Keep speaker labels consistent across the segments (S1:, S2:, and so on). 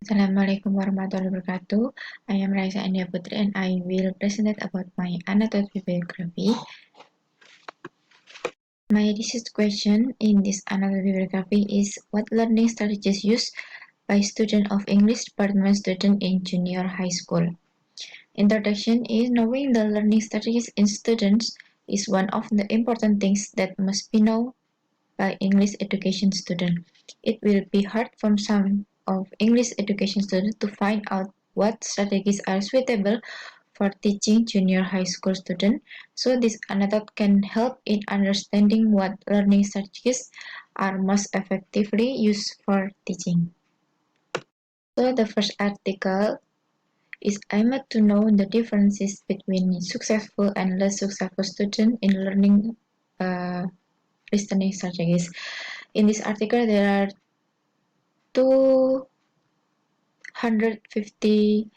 S1: Assalamualaikum warahmatullahi wabarakatuh. I am Raissa and Putri and I will present about my annotated bibliography. My research question in this annotated bibliography is what learning strategies used by student of English department student in junior high school. Introduction is knowing the learning strategies in students is one of the important things that must be known by English education student. It will be hard for some of English education students to find out what strategies are suitable for teaching junior high school students, so this anecdote can help in understanding what learning strategies are most effectively used for teaching. So the first article is aimed to know the differences between successful and less successful students in learning listening strategies. In this article, there are 257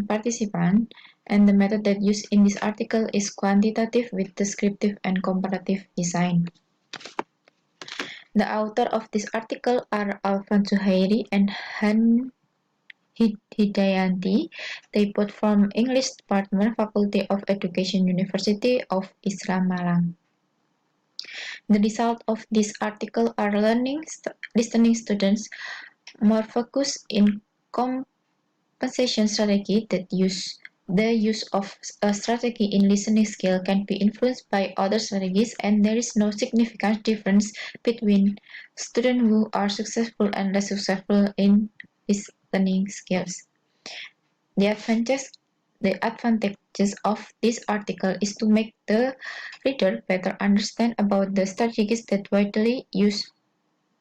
S1: participants, and the method that used in this article is quantitative with descriptive and comparative design. The author of this article are Alvan Zuhairi and Han Hidayanti. They both from English Department, Faculty of Education, University of Islam Malang. The result of this article are listening students more focused in compensation strategy that the use of a strategy in listening skill can be influenced by other strategies, and there is no significant difference between students who are successful and less successful in listening skills. The advantages of this article is to make the reader better understand about the strategies that widely used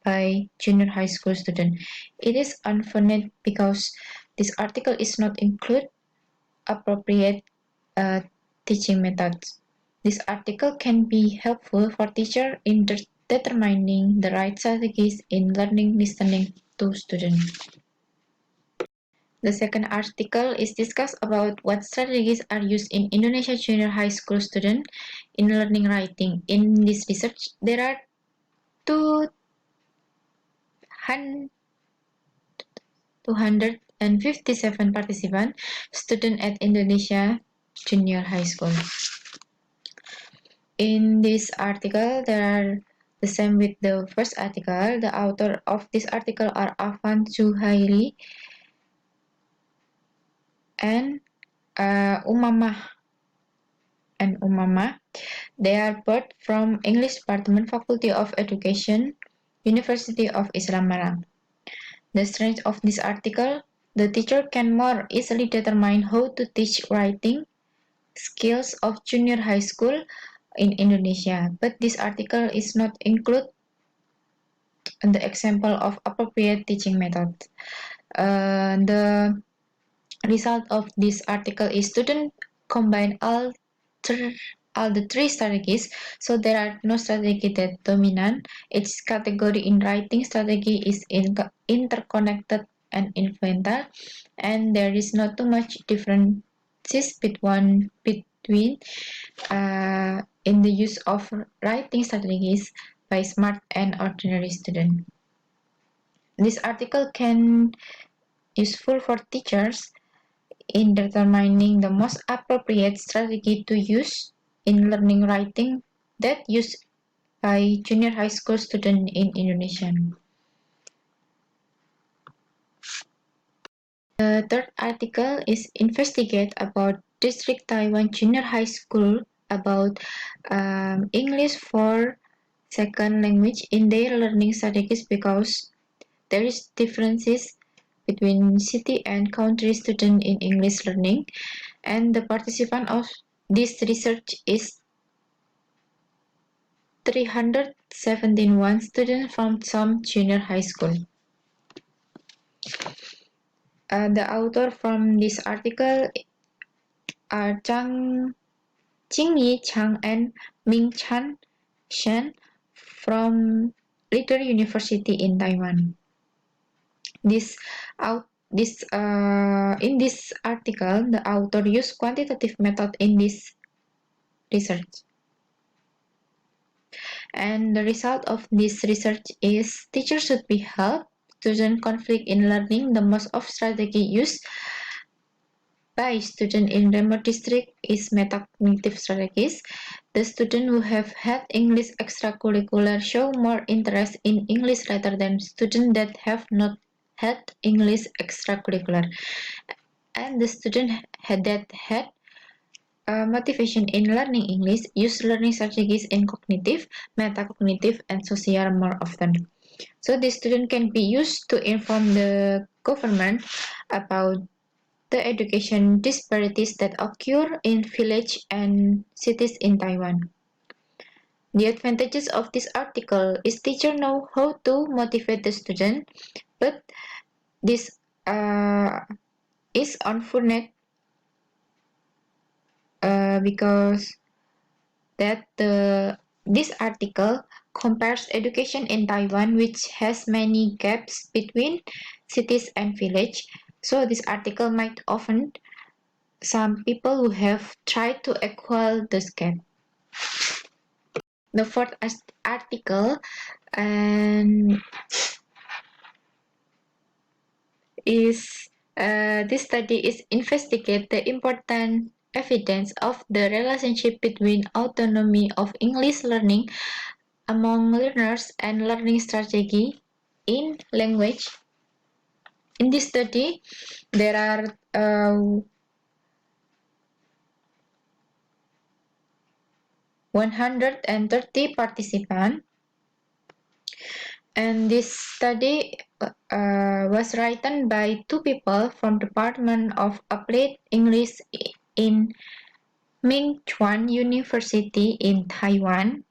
S1: by junior high school students. It is unfortunate because this article is not include appropriate teaching methods. This article can be helpful for teachers in determining the right strategies in learning listening to students. The second article is discussed about what strategies are used in Indonesia junior high school students in learning writing. In this research, there are 257 participants, students at Indonesia junior high school. In this article, there are the same with the first article. The author of this article are Alvan Zuhairi and Umamah. They are both from English Department, Faculty of Education, University of Islam Malang. The strength of this article, the teacher can more easily determine how to teach writing skills of junior high school in Indonesia, but this article is not include the example of appropriate teaching methods. The result of this article is students combine all the three strategies, so there are no strategy that dominant. Each category in writing strategy is interconnected and influential, and there is not too much differences between in the use of writing strategies by smart and ordinary students. This article can useful for teachers in determining the most appropriate strategy to use in learning writing that used by junior high school students in Indonesia. The third article is investigate about District Taiwan Junior High School about English for second language in their learning strategies because there is differences between city and country students in English learning, and the participant of this research is 371 students from some junior high school. The author from this article are Jingyi Chang and Ming-Chan Shen from Leader University in Taiwan. In this article, the author used quantitative method in this research. And the result of this research is teachers should be helped student conflict in learning, the most of strategy used by students in remote district is metacognitive strategies. The students who have had English extracurricular show more interest in English rather than students that have not had English extracurricular. And the students that had motivation in learning English use learning strategies in cognitive, metacognitive, and social more often. So the student can be used to inform the government about the education disparities that occur in villages and cities in Taiwan. The advantages of this article is teacher know how to motivate the student, but this is unfortunate because that this article compares education in Taiwan, which has many gaps between cities and village. So this article might offend some people who have tried to equal this gap. The fourth article and is this study is investigate the important evidence of the relationship between autonomy of English learning among learners and learning strategy in language. In this study, there are 130 participants, and this study was written by two people from Department of Applied English in Mingchuan University in Taiwan.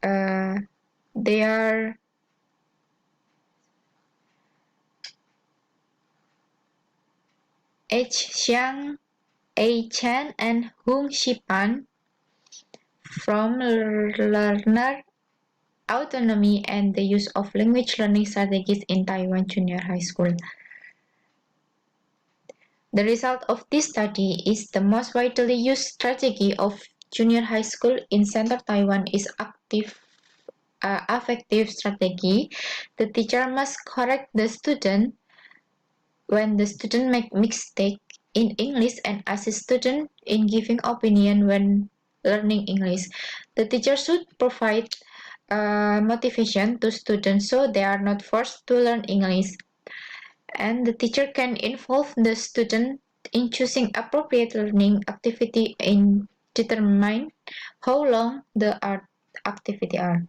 S1: They are H. Xiang, A. Chen, and Hung Shipan from Learner Autonomy and the Use of Language Learning Strategies in Taiwan Junior High School. The result of this study is the most widely used strategy of junior high school in Central Taiwan is affective strategy. The teacher must correct the student when the student make mistake in English and assist student in giving opinion when learning English. The teacher should provide motivation to students so they are not forced to learn English. And the teacher can involve the student in choosing appropriate learning activity and determine how long the art activity are.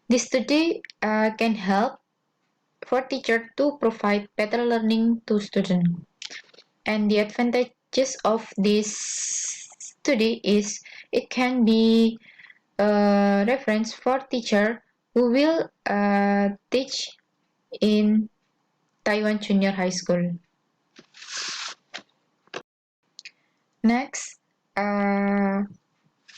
S1: This study can help for teacher to provide better learning to students. And the advantages of this study is it can be a reference for teacher who will teach in Taiwan Junior High School. Next,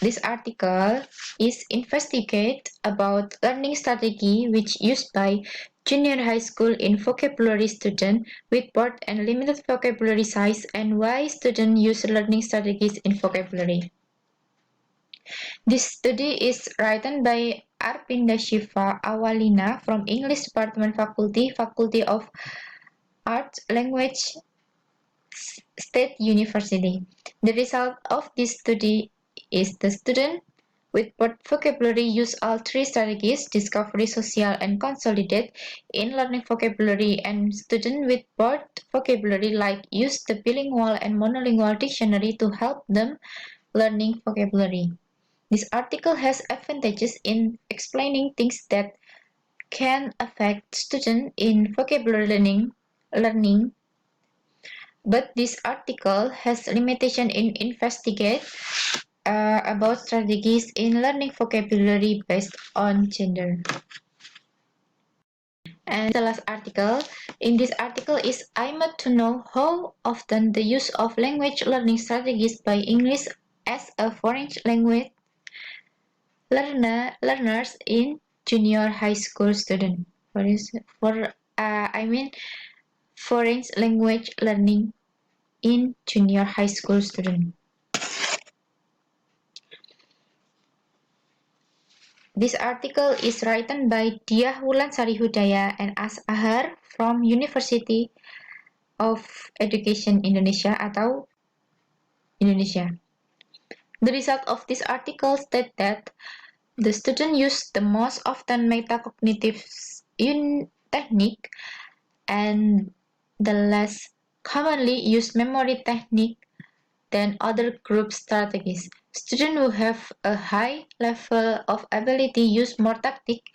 S1: this article is investigate about learning strategy which used by junior high school in vocabulary student with bored and limited vocabulary size and why students use learning strategies in vocabulary. This study is written by Arpinda Shiva Awalina from English Department Faculty of Arts, Language, State University. The result of this study is the student with both vocabulary use all three strategies, discovery, social, and consolidate, in learning vocabulary, and student with both vocabulary like use the bilingual and monolingual dictionary to help them learning vocabulary. This article has advantages in explaining things that can affect students in vocabulary learning, but this article has limitation in investigate about strategies in learning vocabulary based on gender. And the last article, in this article is I want to know how often the use of language learning strategies by English as a foreign language learners in junior high school student. Foreign language learning in junior high school student. This article is written by Diah Wulansari Hudaya and Ashar from University of Education Indonesia atau Indonesia. The result of this article states that the student use the most often metacognitive technique and the less commonly used memory technique than other group strategies. Students who have a high level of ability use more tactic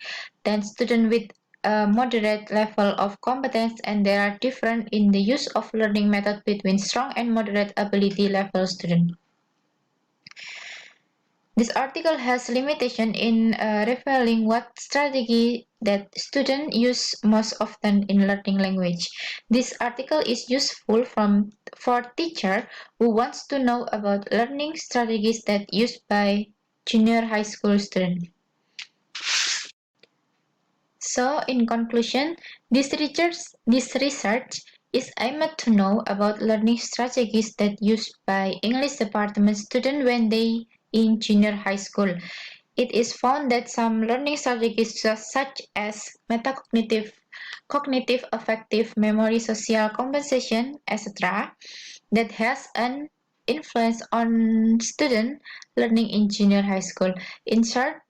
S1: than students with a moderate level of competence, and there are different in the use of learning method between strong and moderate ability level students. This article has limitation in revealing what strategy that students use most often in learning language. This article is useful for teacher who wants to know about learning strategies that used by junior high school students. So, in conclusion, this research is aimed to know about learning strategies that used by English department students when they in junior high school. It is found that some learning strategies such as metacognitive, cognitive affective memory, social compensation, etc., that has an influence on student learning in junior high school. In short,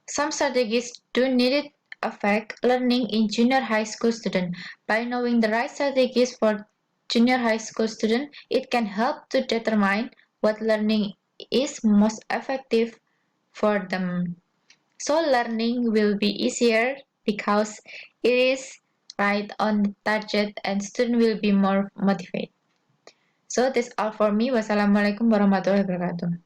S1: some strategies do need affect learning in junior high school students. By knowing the right strategies for junior high school students, it can help to determine what learning is most effective for them. So learning will be easier because it is right on target and student will be more motivated. So that's all for me. Wassalamualaikum warahmatullahi wabarakatuh.